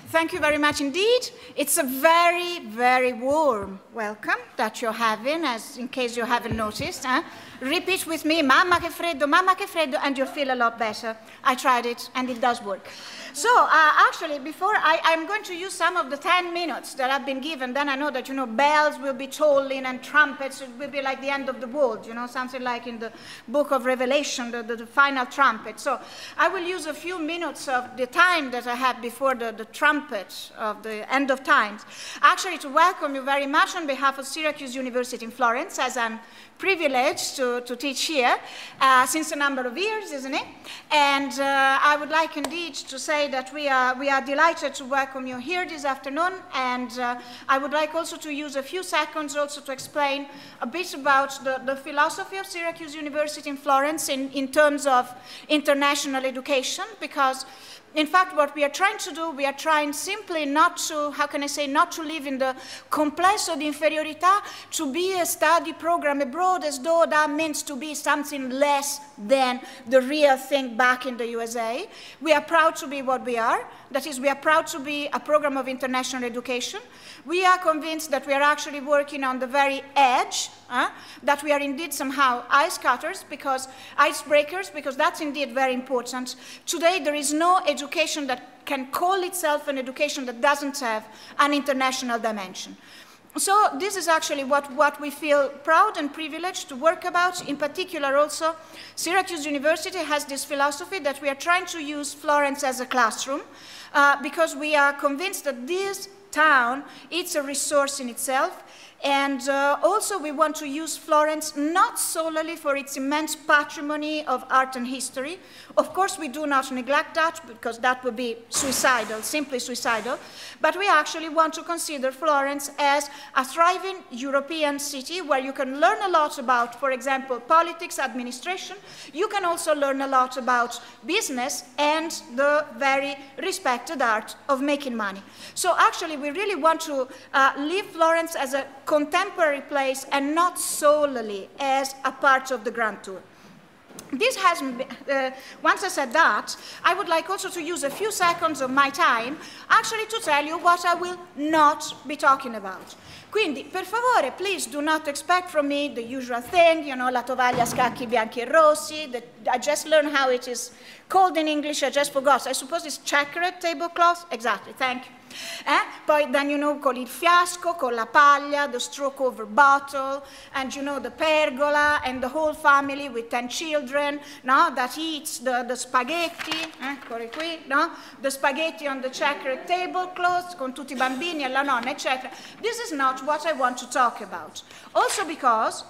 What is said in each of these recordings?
Thank you very much indeed. It's a very, very warm welcome that you're having, as in case you haven't noticed. Repeat with me, mamma che freddo, and you'll feel a lot better. I tried it, and it does work. So, actually, before I'm going to use some of the 10 minutes that I've been given, then I know that, you know, bells will be tolling and trumpets, it will be like the end of the world, you know, something like in the book of Revelation, the final trumpet. So, I will use a few minutes of the time that I have before the trumpet of the end of times, actually to welcome you very much on behalf of Syracyse University in Florence, as I'm privileged to teach here since a number of years, isn't it? And I would like indeed to say that we are delighted to welcome you here this afternoon, and I would like also to use a few seconds also to explain a bit about the philosophy of Syracyse University in Florence in terms of international education, because in fact, what we are trying to do, we are trying simply not to, how can I say, not to live in the complesso di inferiorità, to be a study program abroad as though that means to be something less than the real thing back in the USA. We are proud to be what we are. That is, we are proud to be a program of international education. We are convinced that we are actually working on the very edge, that we are indeed somehow icebreakers, because that's indeed very important. Today, there is no education that can call itself an education that doesn't have an international dimension. So this is actually what we feel proud and privileged to work about. In particular also, Syracyse University has this philosophy that we are trying to use Florence as a classroom, because we are convinced that this town, it's a resource in itself. And also we want to use Florence not solely for its immense patrimony of art and history. Of course, we do not neglect that, because that would be suicidal, simply suicidal. But we actually want to consider Florence as a thriving European city where you can learn a lot about, for example, politics, administration. You can also learn a lot about business and the very respected art of making money. So actually, we really want to leave Florence as a contemporary place and not solely as a part of the Grand Tour. This has, once I said that, I would like also to use a few seconds of my time actually to tell you what I will not be talking about. Quindi, per favore, please do not expect from me the usual thing, you know, la tovaglia scacchi bianchi e rossi. I just learned how it is called in English, I just forgot. I suppose it's checkered tablecloth? Exactly, thank you. Poi then, you know, con il fiasco, con la paglia, the stroke over bottle, and, you know, the pergola, and the whole family with 10 children, no, that eats the spaghetti, eccoli qui, no? The spaghetti on the checkered tablecloth, con tutti I bambini e la nonna, etc. This is not what I want to talk about. Also because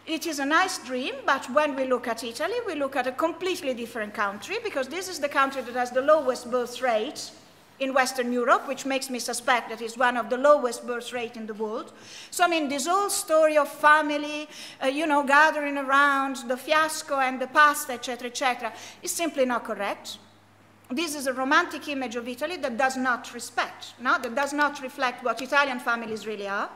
it is a nice dream, but when we look at Italy, we look at a completely different country, because this is the country that has the lowest birth rate in Western Europe, which makes me suspect that it's one of the lowest birth rate in the world. So, I mean, this whole story of family, you know, gathering around the fiasco and the pasta, etc., is simply not correct. This is a romantic image of Italy that does not respect, no? That does not reflect what Italian families really are.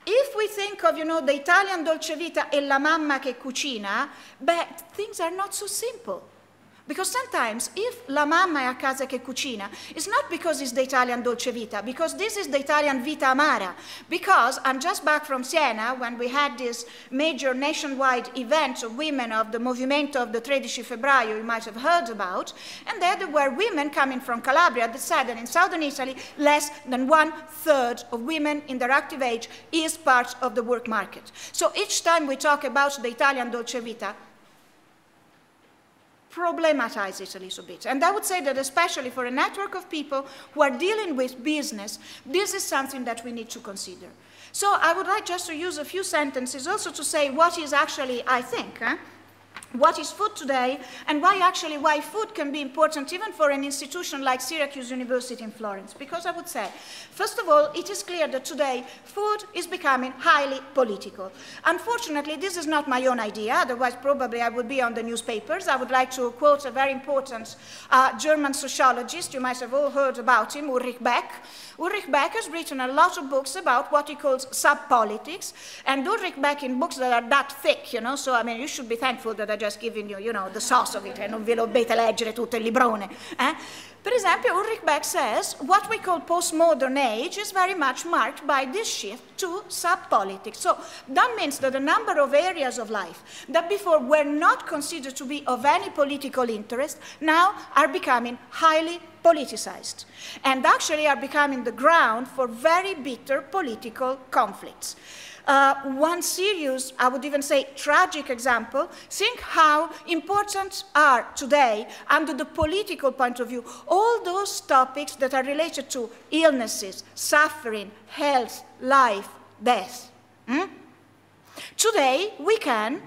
If we think of, you know, the Italian dolce vita e la mamma che cucina, but things are not so simple. Because sometimes, if la mamma è a casa che cucina, it's not because it's the Italian dolce vita, because this is the Italian vita amara. Because I'm just back from Siena, when we had this major nationwide event of women of the Movimento of the 13 Febbraio, you might have heard about, and there were women coming from Calabria that said that in southern Italy, less than 1/3 of women in their active age is part of the work market. So each time we talk about the Italian dolce vita, problematize it a little bit. And I would say that especially for a network of people who are dealing with business, this is something that we need to consider. So I would like just to use a few sentences also to say what is actually, I think, what is food today, and why food can be important even for an institution like Syracyse University in Florence. Because I would say, first of all, it is clear that today food is becoming highly political. Unfortunately, this is not my own idea, otherwise probably I would be on the newspapers. I would like to quote a very important German sociologist, you might have all heard about him, Ulrich Beck. Ulrich Beck has written a lot of books about what he calls sub-politics, and Ulrich Beck in books that are that thick, you know, so I mean, you should be thankful that I just giving you, you know, the sauce of it, e non vi dovete leggere tutto il librone. Per esempio, Ulrich Beck says, what we call postmodern age is very much marked by this shift to sub-politics. So that means that a number of areas of life that before were not considered to be of any political interest now are becoming highly politicized, and actually are becoming the ground for very bitter political conflicts. One serious, I would even say tragic example, think how important are today, under the political point of view, all those topics that are related to illnesses, suffering, health, life, death. Today, we can,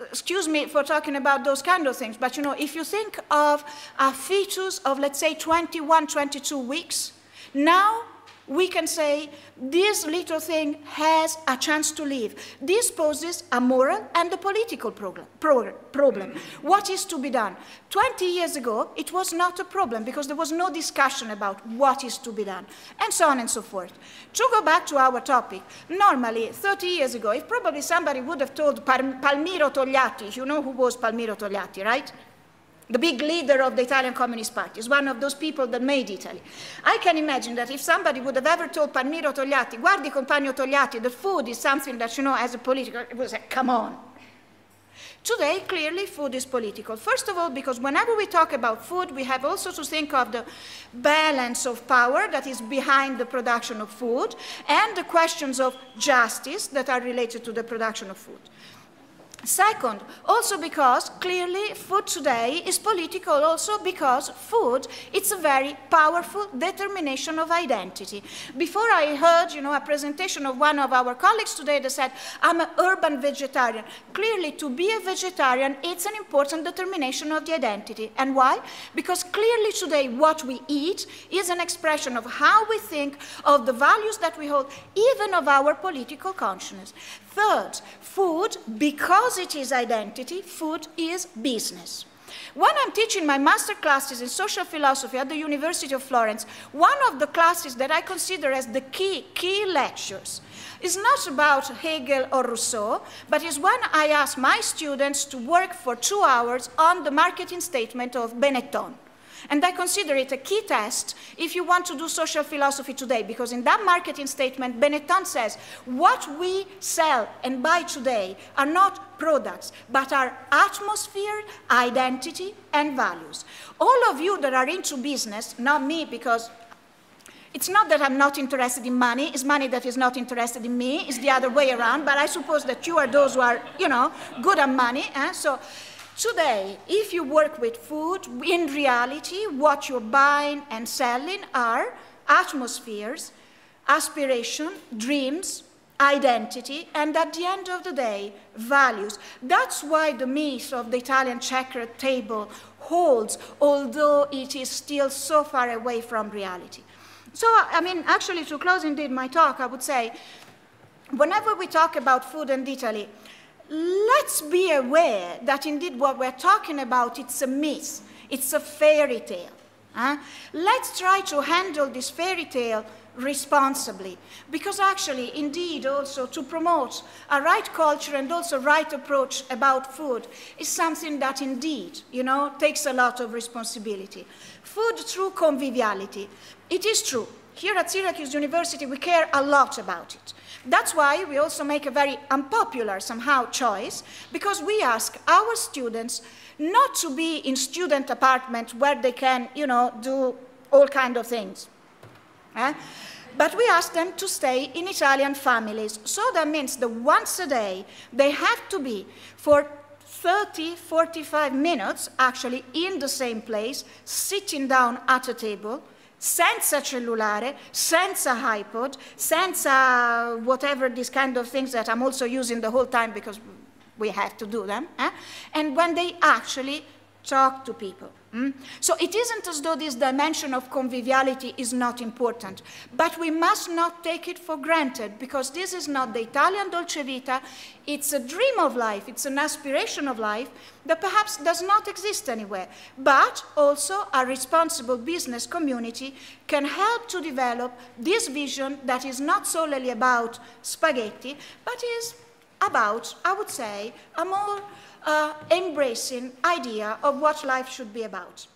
excuse me for talking about those kind of things, but you know, if you think of a fetus of, let's say, 21, 22 weeks, now we can say this little thing has a chance to live. This poses a moral and a political problem. What is to be done? 20 years ago, it was not a problem because there was no discussion about what is to be done, and so on and so forth. To go back to our topic, normally, 30 years ago, if probably somebody would have told Palmiro Togliatti, you know who was Palmiro Togliatti, right? The big leader of the Italian Communist Party, is one of those people that made Italy. I can imagine that if somebody would have ever told Palmiro Togliatti, guardi compagno Togliatti, that food is something that, you know, as a political, it was like, come on. Today, clearly, food is political. First of all, because whenever we talk about food, we have also to think of the balance of power that is behind the production of food, and the questions of justice that are related to the production of food. Second, also because clearly food today is political, also because food, it's a very powerful determination of identity. Before I heard, you know, a presentation of one of our colleagues today that said, I'm an urban vegetarian. Clearly, to be a vegetarian, it's an important determination of the identity. And why? Because clearly today what we eat is an expression of how we think, of the values that we hold, even of our political consciousness. Third, food, because it is identity, food is business. When I'm teaching my master classes in social philosophy at the University of Florence, one of the classes that I consider as the key lectures is not about Hegel or Rousseau, but is when I ask my students to work for 2 hours on the marketing statement of Benetton. And I consider it a key test if you want to do social philosophy today, because in that marketing statement, Benetton says, what we sell and buy today are not products, but are atmosphere, identity, and values. All of you that are into business, not me, because it's not that I'm not interested in money, it's money that is not interested in me, it's the other way around, but I suppose that you are those who are, you know, good at money. So today, if you work with food, in reality, what you're buying and selling are atmospheres, aspiration, dreams, identity, and at the end of the day, values. That's why the myth of the Italian checkered table holds, although it is still so far away from reality. So, I mean, actually, to close indeed my talk, I would say, whenever we talk about food and Italy, let's be aware that indeed what we're talking about, it's a myth, it's a fairy tale. Let's try to handle this fairy tale responsibly, because actually, indeed, also to promote a right culture and also right approach about food is something that indeed, you know, takes a lot of responsibility. Food through conviviality. It is true. Here at Syracyse University, we care a lot about it. That's why we also make a very unpopular, somehow, choice, because we ask our students not to be in student apartments where they can, you know, do all kinds of things. But we ask them to stay in Italian families. So that means that once a day, they have to be for 30, 45 minutes, actually, in the same place, sitting down at a table, senza cellulare, senza iPod, senza whatever these kind of things that I'm also using the whole time because we have to do them, and when they actually talk to people. So it isn't as though this dimension of conviviality is not important, but we must not take it for granted, because this is not the Italian dolce vita, it's a dream of life, it's an aspiration of life that perhaps does not exist anywhere, but also a responsible business community can help to develop this vision that is not solely about spaghetti, but is about, I would say, a more embracing idea of what life should be about.